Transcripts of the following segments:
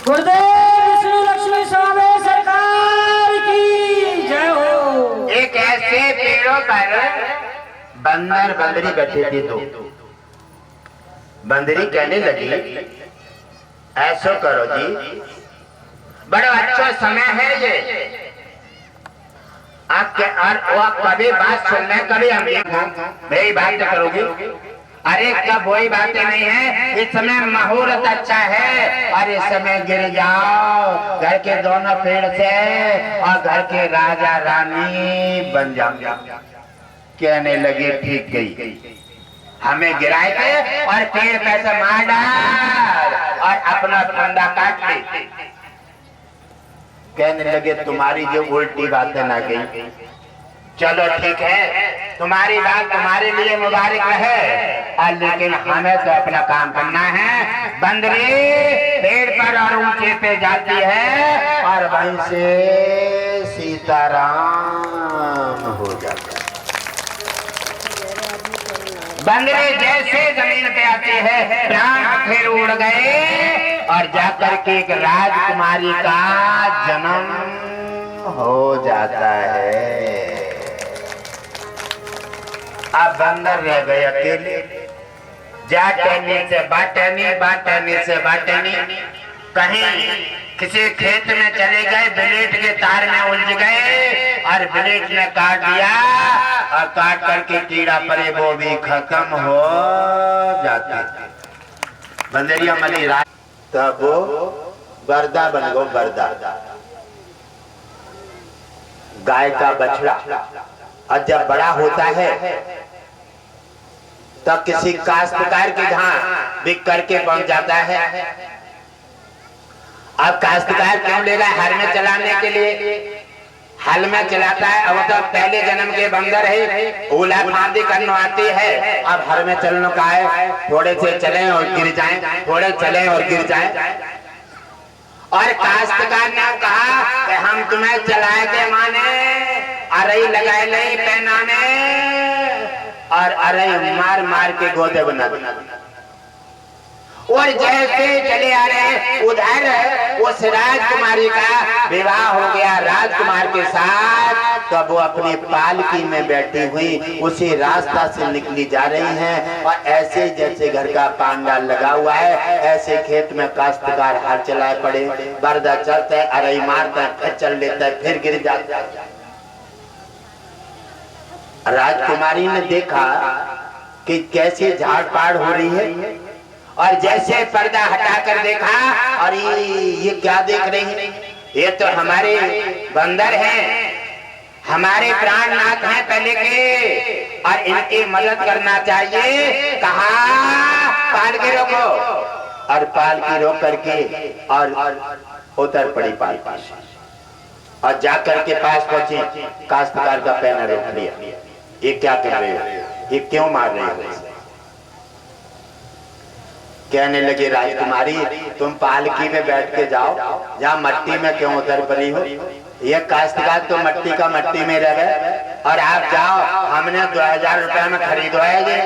गुरुदेव विष्णु लक्ष्मी स्वामी सरकार की जय हो। एक ऐसे पेड़ों पर बंदर बंदरी बैठे थे दो। बंदरी कहने लगी, ऐसो करो जी, बड़ा अच्छा समय है ये। आप कभी बात सुनने कभी हम मेरी बात करोगी? अरे कब वही बातें नहीं है। इस समय मुहूर्त अच्छा है और इस समय गिर जाओ घर के दोनों पेड़ से और घर के राजा रानी बन जाओ। कहने लगे ठीक गई, हमें गिराए थे और पेड़ पे से मार डाल और अपना फंदा काट ले। कहने लगे तुम्हारी जो उल्टी बातें ना गई। चलो ठीक है, तुम्हारी बात तुम्हारे लिए मुबारक रहे, लेकिन हमें तो अपना काम करना है। बंदरी पेड़ पर और ऊंचे पे जाती है और वहीं से सीताराम हो जाता है। बंदरी जैसे जमीन पे आती है प्राण फिर उड़ गए और जाकर के एक राजकुमारी का जन्म हो जाता है। अब बंदर रह गए अकेले, जाटनी से बाटनी, बाटनी से बाटनी। कहीं किसी खेत में चले गए, ब्लेड के तार में उलझ गए और ब्लेड ने काट दिया और काट करके कीड़ा परे वो भी खत्म हो जाते। बंदरिया मली रात तब वो बरदा बन गो। बरदा गाय का बछड़ा। और जब बड़ा होता है तब किसी काश्तकार के जहां बिक करके पहुंच जाता है। अब काश्तकार क्यों लेगा? हल में चलाने के लिए हल में चलाता है। अब तो पहले जन्म के बंदर है, ओला फांदी करना आती है। अब हल में चलने का है, थोड़े से चले और गिर जाएं, थोड़े चले और गिर जाएं। और काश्तकार ने कहा कि हम तुम्हें चलाए के माने अरई लगाए नहीं पहनाने और अरई मार मार के गोदे बना देना। और जैसे चले आ रहे उधर उस राजकुमारी का विवाह हो गया राजकुमार के साथ। तब वो अपनी पालकी में बैठी हुई उसी रास्ता से निकली जा रही हैं और ऐसे जैसे घर का पांडाल लगा हुआ है ऐसे खेत में काश्तकार हल चलाए पड़े। बरदा चलता है, अरई मारता है, फिर चल लेता है, फिर गिर जाता है। राजकुमारी ने देखा कि कैसे झाड़ पाड़ हो रही है और जैसे पर्दा हटाकर देखा और ये क्या देख रही है? ये तो हमारे बंदर हैं, हमारे प्राणनाथ हैं पहले के और इनकी मदद करना चाहिए। कहा पाल के रोको और पाल की रोक करके और उतर पड़ी पाल पास और जाकर के पास पहुंची। काश्तकार का पैना रोक लिया। ये क्या कर रहे हो? ये क्यों मार रहे हो? कहने लगे राजकुमारी तुम पालकी में बैठ के जाओ, जहाँ मट्टी में क्यों उतर पड़ी हो? ये काश्तकार तो मट्टी का मट्टी में रह गए और आप जाओ, हमने 2000 रुपए में खरीदो है ये।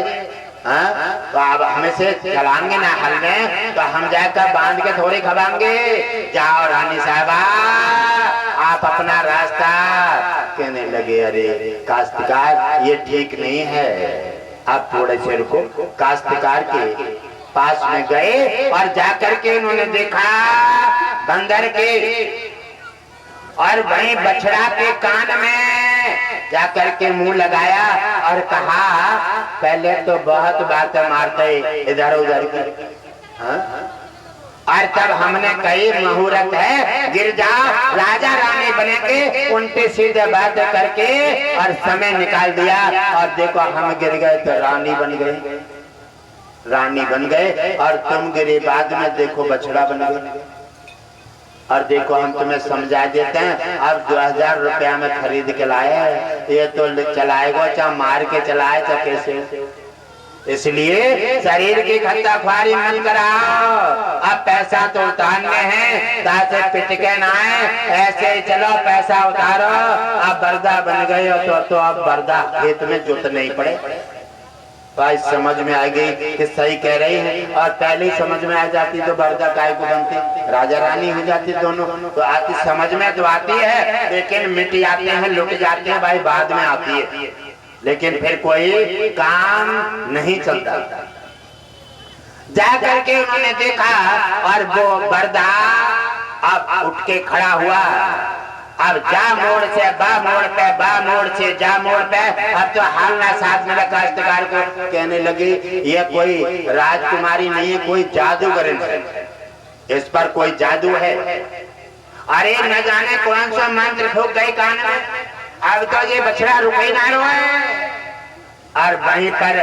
तो आप हमें से चलाएंगे ना हल में, तो हम जाकर बांध के थोड़ी खबाएंगे। जाओ रानी साहबा आप अपना रास्ता। कहने लगे अरे काश्तकार ये ठीक नहीं है, आप थोड़े से रुको। काश्तकार के पास में गए और जाकर के उन्होंने देखा बंदर के और वहीं बछड़ा के कान में जाकर के मुंह लगाया और कहा पहले तो बहुत बातें मारते इधर उधर की। और तब हमने कही मुहूर्त है, गिर जाओ, राजा रानी बने के उल्टे सीधे बात करके और समय निकाल दिया और देखो हम गिर गए तो रानी बन गई। रानी बन गए और तुम गिरे बाद में देखो बछड़ा बन गए। और देखो हम तुम्हें समझा देते हैं, अब 2000 रुपया में खरीद के लाए, ये तो चलाएगा चाहे मार के चलाए तो कैसे? इसलिए शरीर की खत्ता ख्वारी मत कराओ। अब पैसा तो उतारने हैं ताकि पिटके ना आए, ऐसे चलो पैसा उतारो। अब बरदा बन गए तो अब बरदा खेत में जोत नहीं पड़े। आज समझ में आ गई कि सही कह रही है, और पहले ही समझ में आ जाती तो बरदा काय को बनती, राजा रानी हो जाती दोनों। तो आती समझ में तो आती है, लेकिन मिट जाते हैं, लुट जाते हैं भाई, बाद में आती है, लेकिन फिर कोई काम नहीं चलता। जा करके उन्होंने देखा और वो बरदा अब उठ के खड़ा हुआ। अब जा मोड़ से बा मोड़ पे, बा मोड़ से जा मोड़ पे। अब तो हालना साथ में काश्तकार को कहने लगी ये कोई राजकुमारी नहीं है, कोई जादूगर है, इस पर कोई जादू है। अरे न जाने कौन सा मंत्र फूक गई कान में, अब तो ये बछड़ा रुक ही ना रहा है। और वहीं पर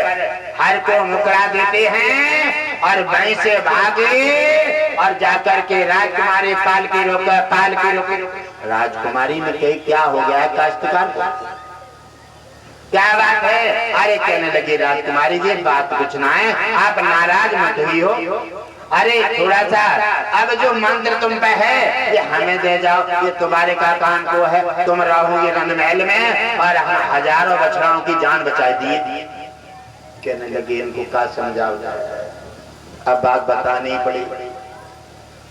हर को मुकरा देते हैं और वहीं से भागे और जाकर के राजकुमारी पालकी रोके, पालकी रोके। राजकुमारी में कहीं क्या हो गया है काश्तकार को, क्या बात है? अरे कहने लगी राजकुमारी जी बात कुछ ना है, आप नाराज मत हुई हो। अरे थोड़ा सा अब जो मंत्र तुम पे है ये हमें दे जाओ, ये तुम्हारे का कान को है, तुम रहोगे रंगमहल में और हम हजारों बछड़ों की जान बचा दी। कहने लगी इनको क्या समझाओ, अब बात बतानी पड़ी।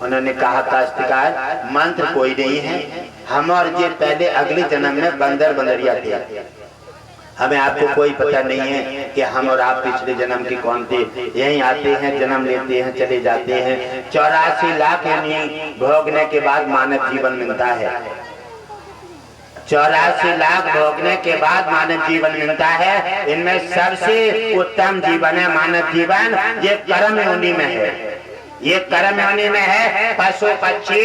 उन्होंने कहा काश्तकार मंत्र कोई नहीं है, हम और ये पहले अगले जन्म में बंदर बंदरिया थे, हमें आपको कोई पता नहीं है कि हम और आप पिछले जन्म के कौन थे। यहीं आते हैं, जन्म लेते हैं, चले जाते हैं। 84 लाख यानी भोगने के बाद मानव जीवन मिलता है। 84 लाख भोगने के बाद मानव जीवन मिलता है। इनमें सबसे उत्तम जीवन है मानव जीवन, ये कर्म योनि में है, ये कर्म योनि में है। पशु पक्षी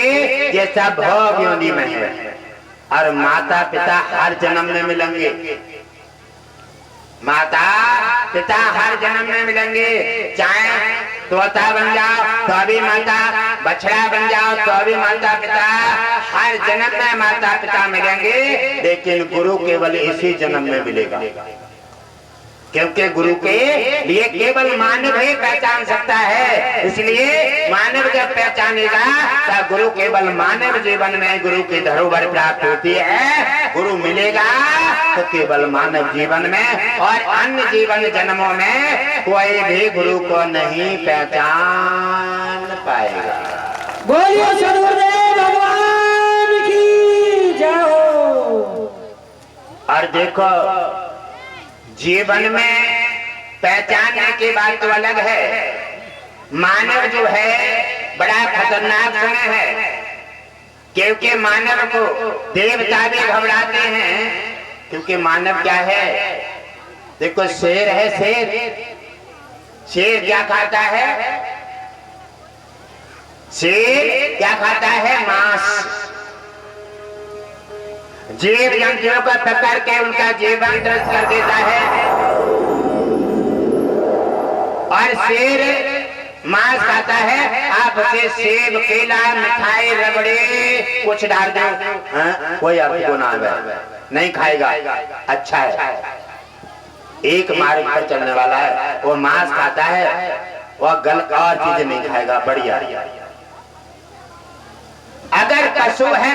ये सब भोग योनि में है। और माता पिता हर जन्म में मिलेंगे, माता पिता हर जन्म में मिलेंगे। चाहे तोता बन जाओ तो भी माता, बछड़ा बन जाओ तो भी माता पिता, हर जन्म में माता पिता मिलेंगे। लेकिन गुरु केवल इसी जन्म में मिलेगा, क्योंकि गुरु के लिए केवल मानव ही पहचान सकता है। इसलिए मानव जब पहचानेगा तो गुरु केवल मानव जीवन में गुरु की धरोहर प्राप्त होती है। गुरु मिलेगा तो केवल मानव जीवन में, और अन्य जीवन जन्मों में कोई भी गुरु को नहीं पहचान पाएगा। बोलिए सदगुरुदेव भगवान की जय हो। और देखो जीवन में पहचानने की बात तो अलग है। मानव जो है बड़ा खतरनाक समय है, क्योंकि मानव को देवता भी घबराते हैं। क्योंकि मानव क्या है, देखो शेर है, शेर क्या खाता है? शेर क्या खाता है? मांस। जीव जंतुओं को पकड़ के उनका जीवन ध्वस्त कर देता है। और शेर मांस खाता है, आप उसे सेब, केला, मिठाई, रबड़ी कुछ डाल दो, कोई आपको ना नहीं खाएगा। अच्छा है, एक मार्ग पर चलने वाला है, वो मांस खाता है, वो गलत और चीजें नहीं खाएगा। बढ़िया। अगर पशु है,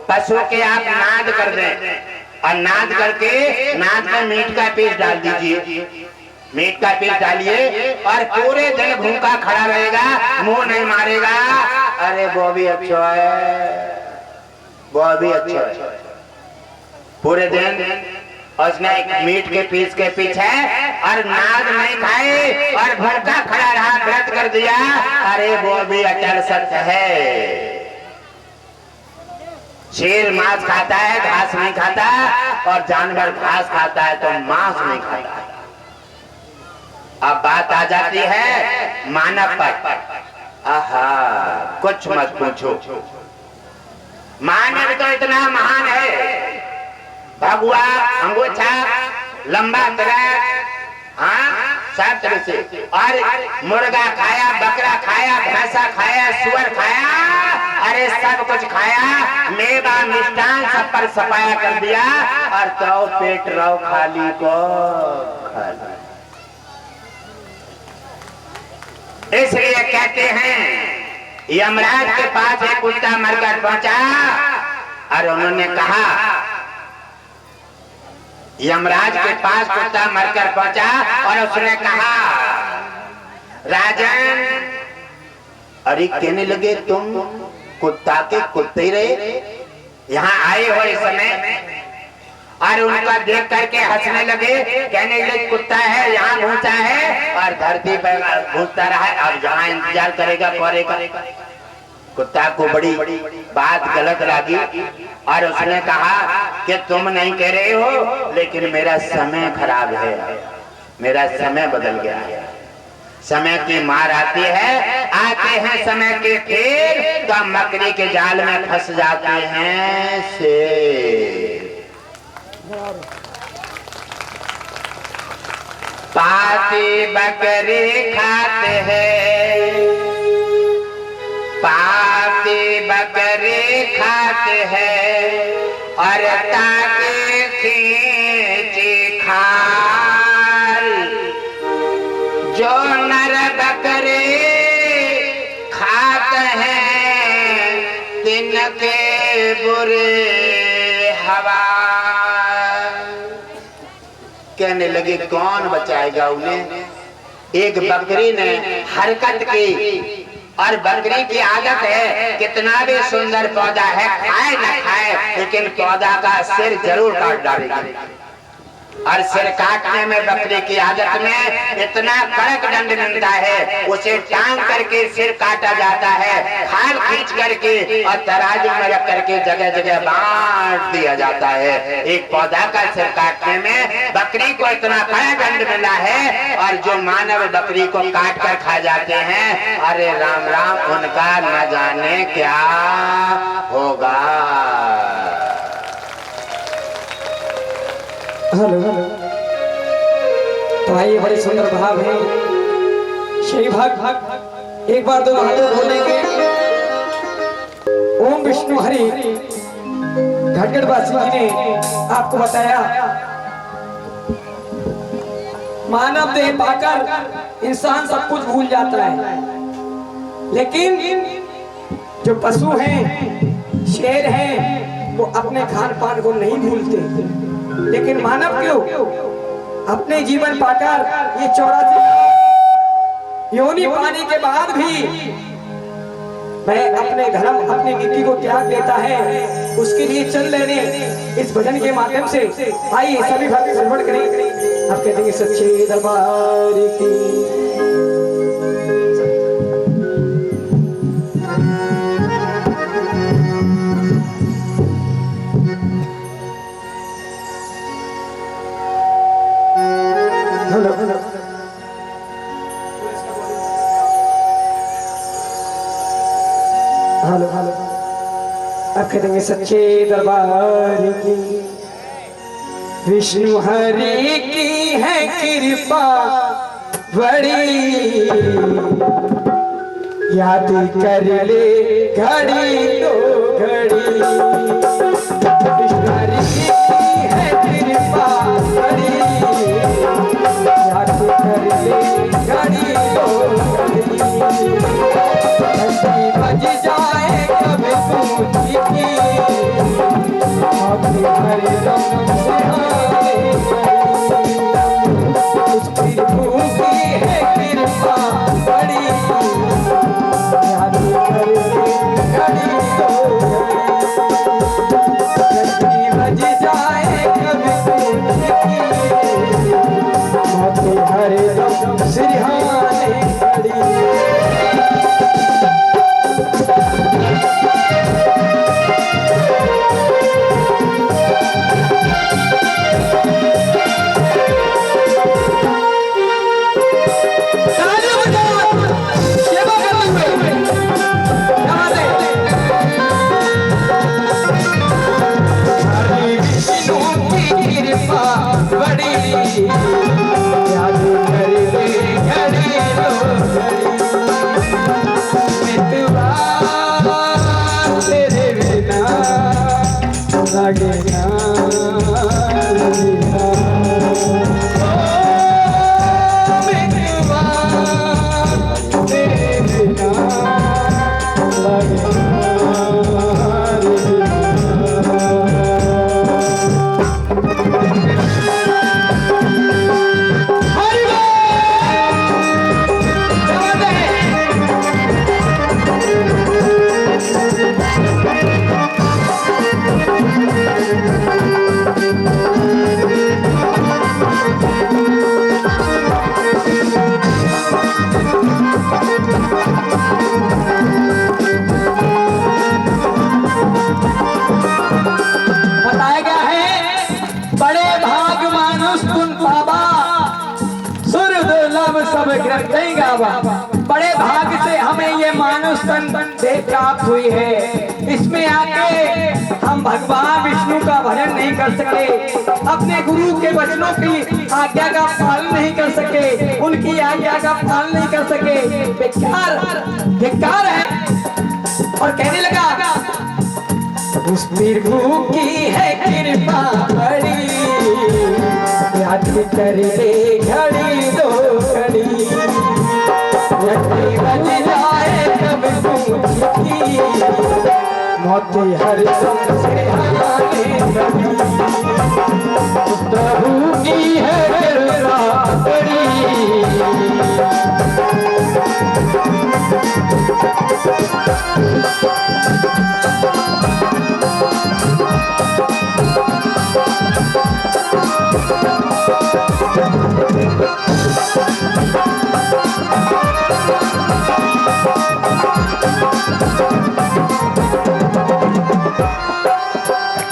पशु के आप नाद कर दें और नाद करके नाद में मीट का पीस डाल दीजिए, मीट का पीस डालिए और पूरे दिन भूखा खड़ा रहेगा, मुंह नहीं मारेगा। अरे वो भी अच्छा है, वो भी अच्छा है। पूरे दिन उसने मीट के पीस के पीछे और नाद नहीं खाए और भूखा खड़ा रहा, व्रत कर दिया। अरे वो भी अचल सत्य है। शेर मांस खाता है, घास नहीं खाता, और जानवर घास खाता है तो मांस नहीं खाता। अब बात आ जाती है मानव पर। आहा, कुछ मत पूछो, मानव तो इतना महान है, भगवा, अंगूठा, लंबा तरह, हाँ सब तरह से। और मुर्गा खाया, बकरा खाया, भैंसा खाया, सुअर खाया, अरे सब कुछ खाया, मेवा मिष्टान सब पर सफाया कर दिया, और तो पेट रहो खाली को खाली। इसलिए कहते हैं यमराज के पास एक कुत्ता मरकर पहुंचा और उन्होंने कहा यमराज के पास कुत्ता मरकर पहुंचा और उसने कहा, राजन, अरे कहने लगे तुम कुत्ता के कुत्ते ही रहे, यहाँ आए हो इस समय? और उनका देख करके हंसने लगे, कहने लगे कुत्ता है, यहाँ घूसा है और धरती पर घूसता रहा है, अब जहाँ इंतजार करेगा करेगा। कुत्ता को बड़ी बात गलत लगी और उसने कहा कि तुम नहीं कह रहे हो, लेकिन मेरा समय खराब है, मेरा समय बदल गया है। समय की मार आती है, आते हैं समय के फेर, तो मकड़ी के जाल में फंस जाते हैं शेर। पाती बकरी खाते हैं, पाती बकरी खाते हैं और ताके खींची खाल, जो नर बकरे खाते हैं तिनके बुरे हवा। कहने लगे कौन बचाएगा उन्हें? एक बकरी ने हरकत की, और बकरी की आदत है, कितना भी सुंदर पौधा है, खाए न खाए, लेकिन पौधा का सिर जरूर काट डालेगी। और सिर काटने में बकरी की आदत में इतना कड़क दंड मिलता है, उसे टांग करके सिर काटा जाता है, खाल खींच करके और तराजू में रख करके जगह जगह बांट दिया जाता है। एक पौधा का सिर काटने में बकरी को इतना कड़ा दंड मिला है, और जो मानव बकरी को काट कर खा जाते हैं, अरे राम राम, उनका न जाने क्या होगा। हेलो हेलो, तो आइए, बड़े सुंदर भाव है। श्री भाग एक बार दोनों हाथों बोलेंगे, ओम विष्णु हरि। घटगढ़वासी जी ने आपको बताया, मानव देह पाकर इंसान सब कुछ भूल जाता है, लेकिन जो पशु हैं, शेर हैं, वो अपने खान पान को नहीं भूलते। लेकिन मानव क्यों अपने जीवन पाकर ये 84 योनि पाने के बाद भी मैं अपने धर्म, अपनी नीति को त्याग देता है, उसके लिए चल लेने इस भजन के माध्यम से आइए सभी भक्त श्रवण करें। आप कहते हैं सच्चे दरबार की। हेलो हेलो, हेलो हेलो, अब कह देंगे सच्चे दरबार की। विष्णु हरि की है कृपा बड़ी, याद कर ले घड़ी तो घड़ी। विष्णु हरि की है कृपा बड़ी, याद कर ले घड़ी तो घड़ी। घंटी बज जाए कभी पूछी की, आपके हरे रंग सुहाने उसकी प्रभु की है कृपा बड़ी, याद कर ले घड़ी तो घड़ी। स्तन देह प्राप्त हुई है। इसमें आके हम भगवान विष्णु का भजन नहीं कर सके, अपने गुरु के वचनों की आज्ञा का पालन नहीं कर सके, उनकी आज्ञा का पालन नहीं कर सके। बेकार है। और कहने लगा उस प्रभु की है कृपा बड़ी, याद कर ले घड़ी दो घड़ी, बज जाए कब की मोती हर दम से आने लगी। उस प्रभु की है कृपा बड़ी।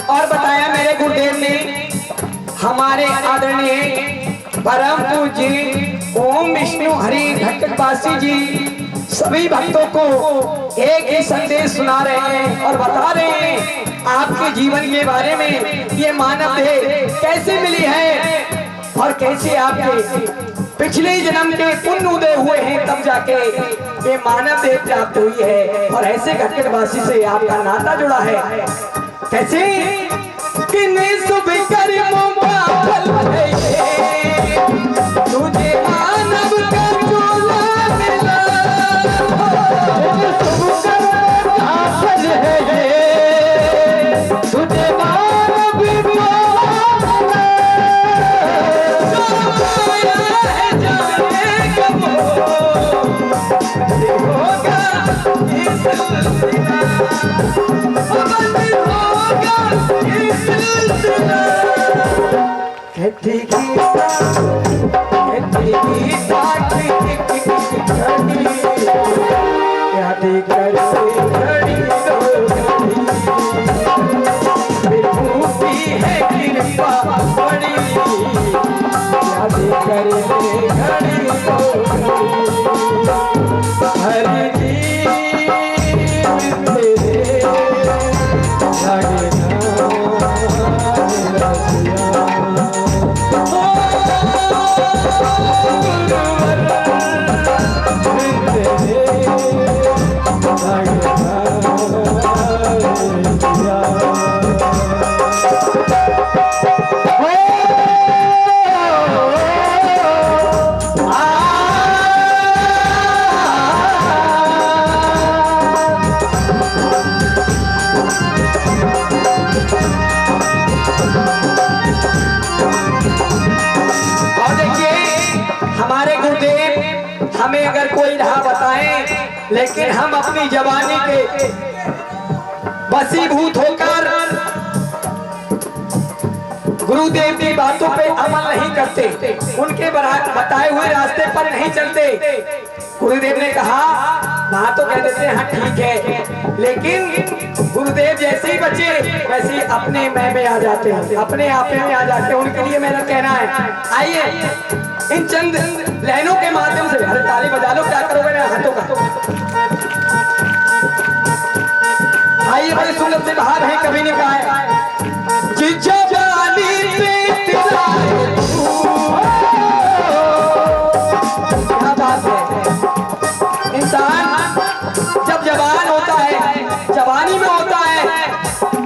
और बताया मेरे गुरुदेव ने, हमारे आदरणीय परम पूज्य ओम विष्णु हरि घटकवासी जी सभी भक्तों को एक ही संदेश सुना रहे हैं और बता रहे हैं आपके जीवन के बारे में। ये मानव देह कैसे मिली है और कैसे आपके पिछले जन्म के पुण्य उदय हुए हैं, तब जाके ये मानव देह प्राप्त हुई है। और ऐसे घटकवासी से आपका नाता जुड़ा है। कैसे किन्हीं सुबह कर्मों का फल है ये, तुझे मानव का चोला मिला। सुबह कर्मों का फल है ये, तुझे मानव का है जाने कब होगा ये सिलसिला, हमें अगर कोई राह बताए, लेकिन हम अपनी जवानी के वशीभूत होकर गुरुदेव की बातों पे अमल नहीं करते, उनके बताए हुए रास्ते पर नहीं चलते। गुरुदेव ने कहा वहां तो कह देते हैं हाँ ठीक है, लेकिन गुरुदेव जैसे ही बचे वैसे ही अपने मैं में आ जाते हैं, अपने आप में आ जाते हैं। उनके लिए मेरा कहना है, आइए इन चंद लाइनों के माध्यम से, अरे ताली बजा लो, क्या करोगे ना हाथों का। आइए बड़े सुंदर से भाव है, कभी नहीं कहा है जिज्जा जानी पे तेरा क्या बात है। इंसान जब जवान होता है, जवानी में होता है,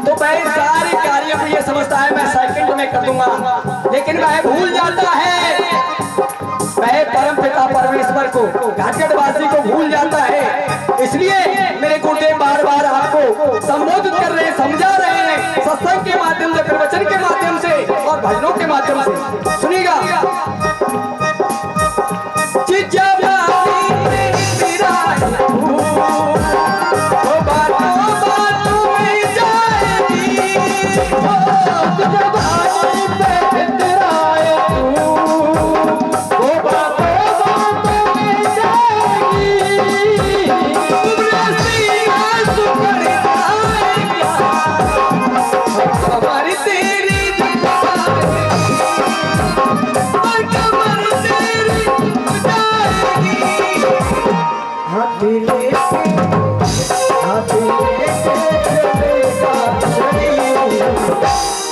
तो वह सारे कार्य को ये समझता है मैं सेकंड में कर दूंगा, लेकिन वह भूल जाता है, वह परम पिता परमेश्वर को, घाटघटवासी को भूल जाता है। इसलिए मेरे गुरुदेव बार बार आपको संबोधित कर रहे हैं, समझा रहे हैं, सत्संग के माध्यम से, प्रवचन के माध्यम से और भजनों के माध्यम से। सुनिएगा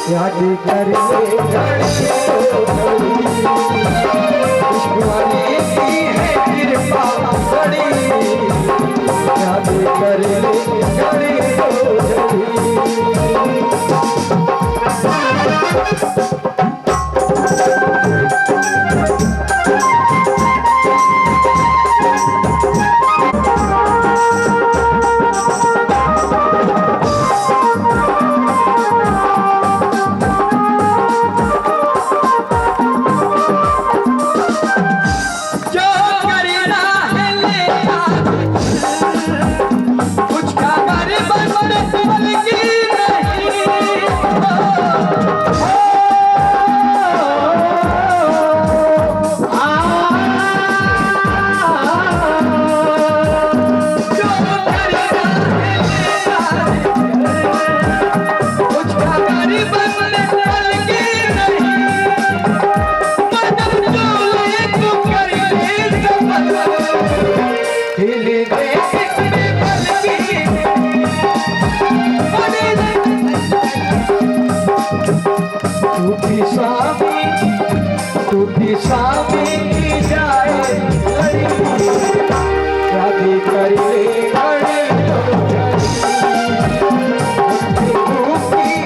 याद कर ले विष्णुवाणी की है कृपा बड़ी, याद कर ले घड़ी तो घड़ी। टूटी स्वामी की जाए राधे कर ले घड़ी तो घड़ी,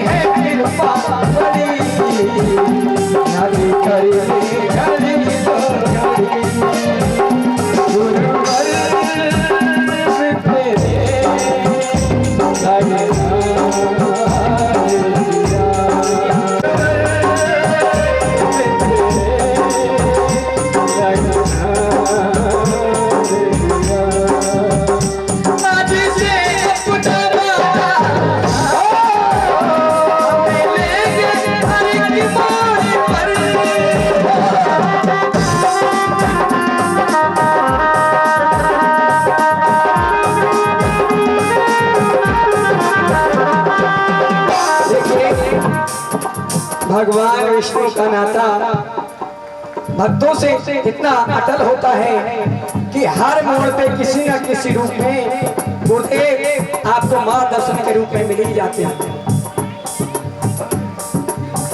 है कृपा बड़ी, राधे कर ले घड़ी तो घड़ी। गुरुवर तेरे लगे भगवान विष्णु का नाता भक्तों से इतना अटल होता है कि हर मोड़ पे किसी न किसी रूप में गुरुदेव आपको मार्गदर्शन के रूप में मिल ही जाते हैं।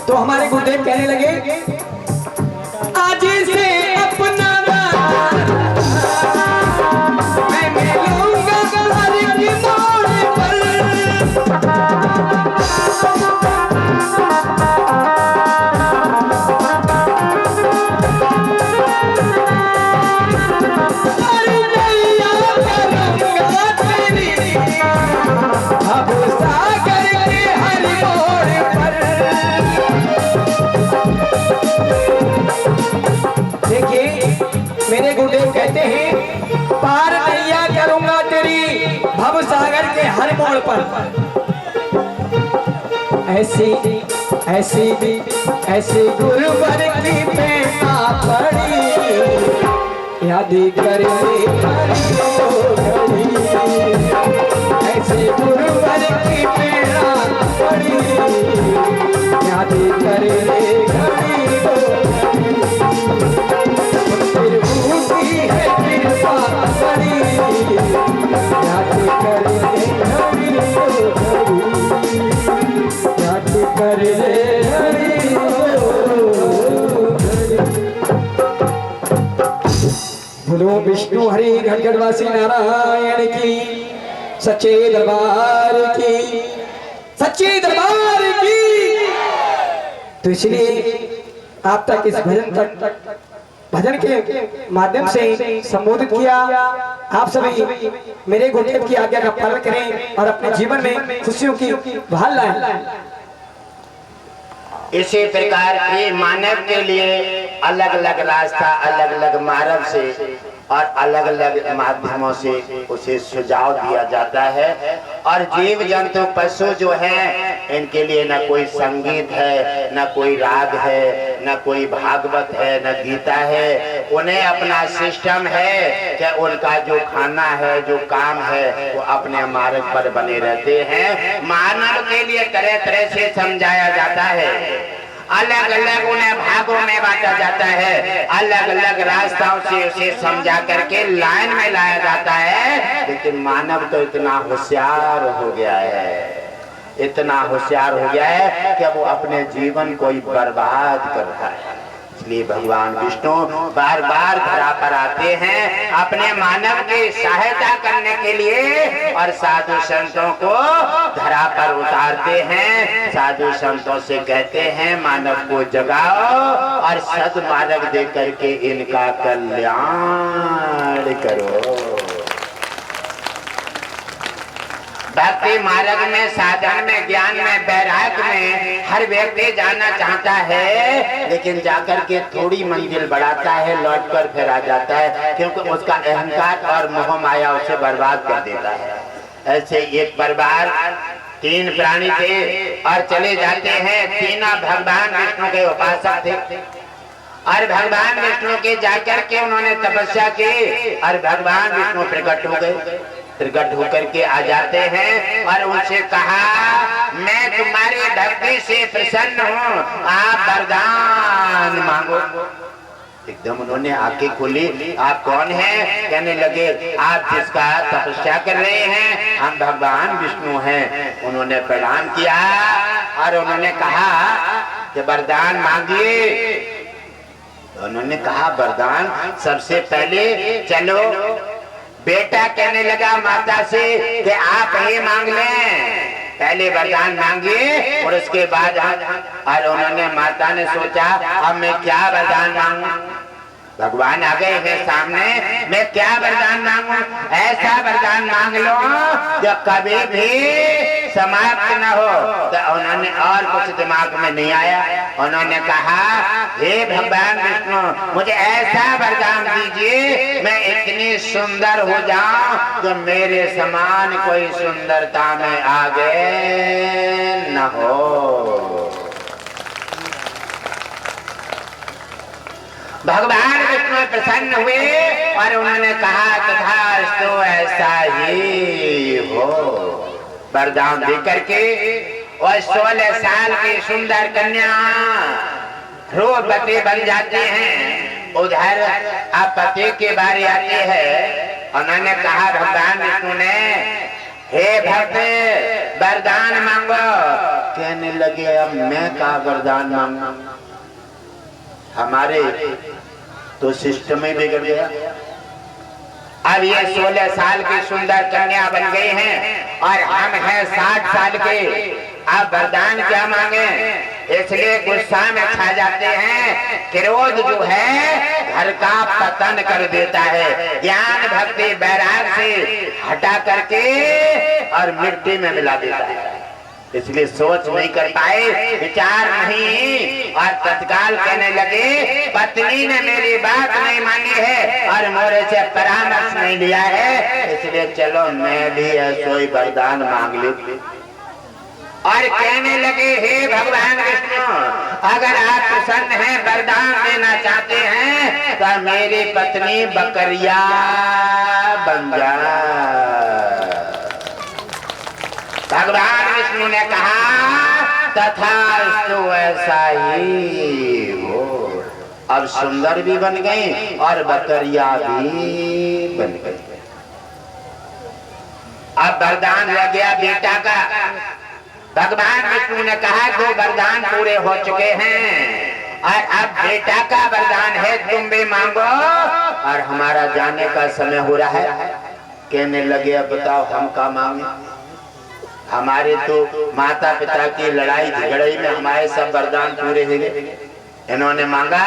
तो हमारे गुरुदेव कहने लगे आज से अपना मैं मिलूंगा हर की मोड़ पर। मेरे गुरुदेव कहते हैं पार नैया करूंगा तेरी भव सागर के हर मोड़ पर। ऐसी ऐसी ऐसी गुरुवर की प्रेरणा पड़ी, याद कर ले घड़ी तो घड़ी। ऐसी गुरुवर की प्रेरणा पड़ी, याद कर ले घड़ी तो घड़ी। है कृपा बड़ी, याद कर ले घड़ी तो घड़ी, याद कर ले घड़ी तो घड़ी। बोलो विष्णु हरि घटघटवासी नारायण की, सच्चे दरबार की, सच्चे दरबार की। तो इसलिए आप तक इस भजन के माध्यम से संबोधित किया। आप सभी मेरे गुरुदेव की आज्ञा का पालन करें और अपने जीवन में खुशियों की बहार लाएं। इसी प्रकार के मानव के लिए अलग अलग रास्ता, अलग अलग मार्ग से और अलग अलग माध्यमों से उसे सुझाव दिया जाता है। और जीव जंतु पशु जो हैं, इनके लिए न कोई संगीत है, न कोई राग है, न कोई भागवत है, न गीता है। उन्हें अपना सिस्टम है कि उनका जो खाना है, जो काम है, वो अपने मार्ग पर बने रहते हैं। मानव के लिए तरह तरह से समझाया जाता है, अलग अलग उन्हें भागों में बांटा जाता है, अलग अलग रास्ताओं से उसे समझा करके लाइन में लाया जाता है। लेकिन मानव तो इतना होशियार हो गया है इतना होशियार हो गया है कि वो अपने जीवन को ही बर्बाद कर रहा है। इसलिए भगवान विष्णु बार बार धरा पर आते हैं अपने मानव की सहायता करने के लिए और साधु संतों को धरा पर उतारते हैं। साधु संतों से कहते हैं मानव को जगाओ और सद्मार्ग दे करके इनका कल्याण करो। भक्ति मार्ग में, साधन में, ज्ञान में, वैराग्य में हर व्यक्ति जाना चाहता है, लेकिन जाकर के थोड़ी मंजिल बढ़ाता है, लौटकर फिर आ जाता है, क्योंकि उसका अहंकार और मोह माया उसे बर्बाद कर देता है। ऐसे एक परिवार 3 प्राणी थे और चले जाते हैं। तीनों भगवान विष्णु के उपासक थे और भगवान विष्णु के जाकर के उन्होंने तपस्या की और भगवान विष्णु प्रकट हो गए। प्रकट होकर के आ जाते हैं और उनसे कहा मैं तुम्हारी भक्ति से प्रसन्न हूँ, आप वरदान मांगो। एकदम उन्होंने आंखें खोली, आप कौन हैं? कहने लगे आप जिसका तपस्या कर रहे हैं हम भगवान विष्णु हैं। उन्होंने प्रणाम किया और उन्होंने कहा कि वरदान मांगिए। उन्होंने कहा वरदान सबसे पहले चलो। बेटा कहने लगा माता से कि आप ही मांग लें, पहले वरदान मांगिए और उसके बाद और उन्होंने माता ने सोचा अब मैं क्या वरदान मांगू। भगवान आ गए हैं सामने, मैं क्या वरदान मांगू? ऐसा वरदान मांग लो जो कभी भी समाप्त न हो। तो उन्होंने और कुछ दिमाग में नहीं आया। उन्होंने कहा हे भगवान विष्णु मुझे ऐसा वरदान दीजिए मैं इतनी सुंदर हो जाऊं जो मेरे समान कोई सुंदरता में आगे न हो। भगवान विष्णु प्रसन्न हुए और उन्होंने कहा तथास्तु ऐसा ही हो। वरदान देकर के और 16 साल की सुंदर कन्या रूपवती बन जाती हैं। उधर अब पति की बारी आती है। उन्होंने कहा भगवान विष्णु ने हे भक्त वरदान मांगो। कहने लगे अब मैं क्या वरदान मांगू, हमारे तो सिस्टम ही बिगड़ गया। अब ये 16 साल की सुंदर कन्या बन गई हैं और हम हैं 60 साल के। अब वरदान क्या मांगे? इसलिए गुस्सा में छा जाते हैं। क्रोध जो है घर का पतन कर देता है। ज्ञान भक्ति वैराग्य से हटा करके और मिट्टी में मिला देता है। इसलिए सोच नहीं कर पाए, विचार नहीं और तत्काल कहने लगे पत्नी ने मेरी बात नहीं मानी है और मोरे से परामर्श नहीं लिया है, इसलिए चलो मैं भी ऐसा ही वरदान मांग ली। और कहने लगे हे भगवान विष्णु अगर आप प्रसन्न हैं वरदान देना चाहते हैं तो मेरी पत्नी बकरिया बन जाए। भगवान विष्णु ने कहा तथास्तु ऐसा ही हो। अब सुंदर भी बन गई और बकरिया भी बन गई। अब वरदान लग गया बेटा का। भगवान विष्णु ने कहा 2 वरदान पूरे हो चुके हैं और अब बेटा का वरदान है, तुम भी मांगो और हमारा जाने का समय हो रहा है। कहने लगे अब बताओ हम क्या मांगे? हमारे तो माता पिता की लड़ाई झगड़े में हमारे सब वरदान पूरे हो गए। इन्होंने मांगा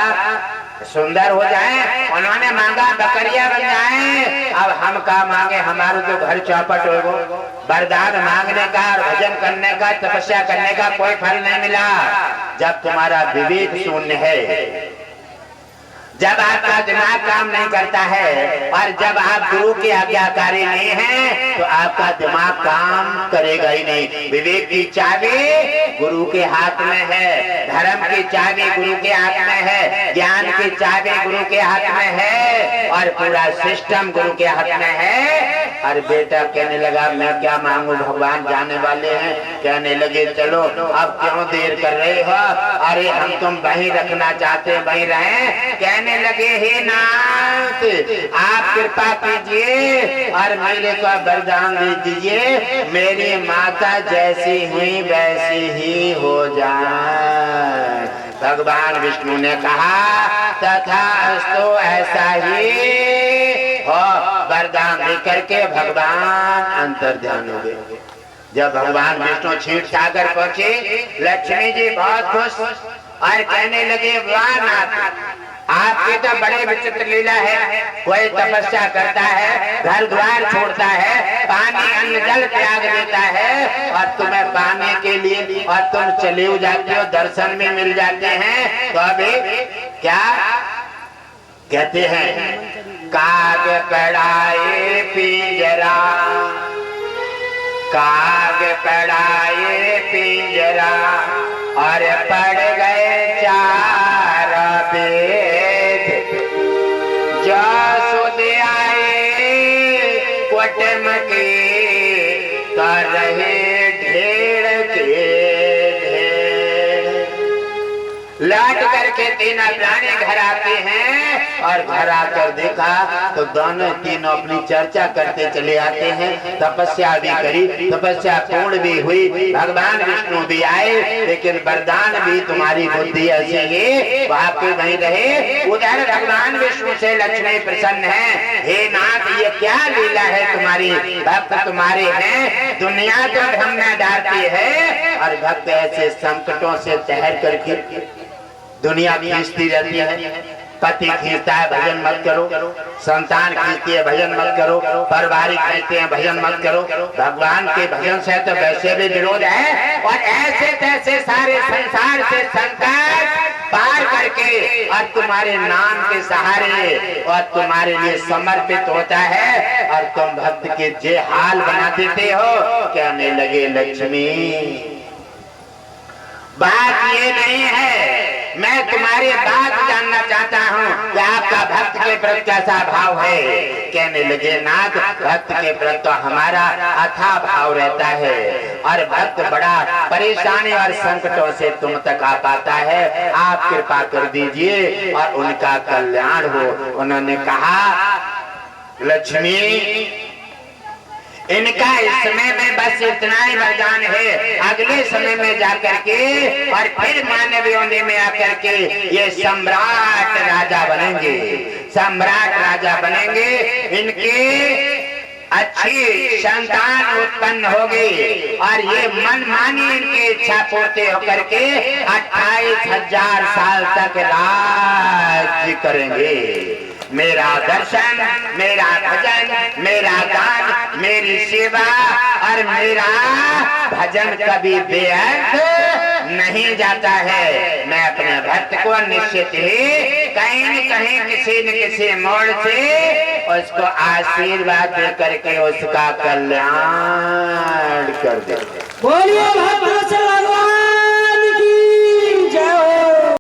सुंदर हो जाए, उन्होंने मांगा बकरिया बन जाए। अब हम क्या मांगे? हमारे तो घर चौपट हो गो। वरदान मांगने का और भजन करने का तपस्या करने का कोई फल नहीं मिला। जब तुम्हारा विवेक शून्य है, जब आपका दिमाग काम नहीं करता है और जब आप गुरु के आज्ञाकारी नहीं हैं तो आपका दिमाग काम करेगा ही नहीं। विवेक की चाबी गुरु के हाथ में है, धर्म की चाबी गुरु के हाथ में है, ज्ञान की चाबी गुरु के हाथ में है और पूरा सिस्टम गुरु के हाथ में है। अरे बेटा कहने लगा मैं क्या मांगू, भगवान जाने वाले हैं। कहने लगे चलो अब क्यों देर कर रहे हो, अरे हम तुम वहीं रखना चाहते हैं वहीं रहे। कहने लगे हे नाथ आप कृपा कीजिए और मेरे को वरदान दे दीजिए, मेरी माता जैसी हुई वैसी ही हो जाए। भगवान विष्णु ने कहा तथास्तु ऐसा ही हो। वरदान देकर के भगवान अंतर्ध्यान हो गए। जब भगवान विष्णु क्षीर सागर पहुंचे, लक्ष्मी जी बहुत खुश और कहने लगे वाह नाथ आपकी तो बड़े विचित्र लीला है। कोई तपस्या करता है, घर द्वार छोड़ता है, पानी अन्न जल त्याग देता है और तुम्हें पाने के लिए और तुम चले जाते हो, दर्शन में मिल जाते हैं। तो अभी क्या कहते हैं, काग पड़ाए पिंजरा, काग पड़ाए पिंजरा और पड़ गए चार वेद, जो सुध आए कुटुंब के कर रहे ढेर के ढेर। लौट करके तीनों प्राणी घर आते हैं और घर आकर देखा तो दोनों तीनों अपनी चर्चा करते चले आते हैं। तपस्या भी करी, तपस्या पूर्ण भी हुई, भगवान विष्णु भी आए, लेकिन वरदान भी तुम्हारी बुद्धि ऐसी है वो आपके वहीं रहे। उधर भगवान विष्णु से लक्ष्मी प्रसन्न है, हे नाथ ये क्या लीला है तुम्हारी, भक्त तुम्हारे हैं, दुनिया तो भ्रम में डालती है और भक्त ऐसे संकटों से तैर करके दुनिया खींचती रहती है। पति खींचता है भजन मत करो, संतान खींचती है भजन मत करो, पारिवारिक खींचते हैं भजन मत करो। भगवान के भजन से तो वैसे भी विरोध है और ऐसे तैसे सारे संसार से संकट पार करके और तुम्हारे नाम के सहारे और तुम्हारे लिए समर्पित होता है और तुम भक्त के जे हाल बना देते हो। कहने लगे लक्ष्मी बात ये नहीं है, मैं तुम्हारी बात जानना चाहता हूँ कि आपका भक्त के प्रति कैसा भाव है। कहने लगे नाथ भक्त के प्रति तो हमारा अथाह भाव रहता है और भक्त बड़ा परेशानी और संकटों से तुम तक आ पाता है, आप कृपा कर दीजिए और उनका कल्याण हो। उन्होंने कहा लक्ष्मी इनका इस समय में बस इतना ही वरदान है, अगले समय में जाकर के और फिर मानव योनि में आकर के ये सम्राट राजा बनेंगे, सम्राट राजा बनेंगे। इनके अच्छी संतान उत्पन्न होगी और ये मनमानी इनकी इच्छा पूर्ति होकर के 28,000 साल तक राज्य करेंगे। मेरा दर्शन, मेरा भजन, मेरा गान, मेरी सेवा और मेरा भजन कभी व्यर्थ नहीं जाता है। मैं अपने भक्त को निश्चित ही कहीं न कहीं किसी न किसी मोड़ से उसको आशीर्वाद दे करके उसका कल्याण कर दे। बोलिए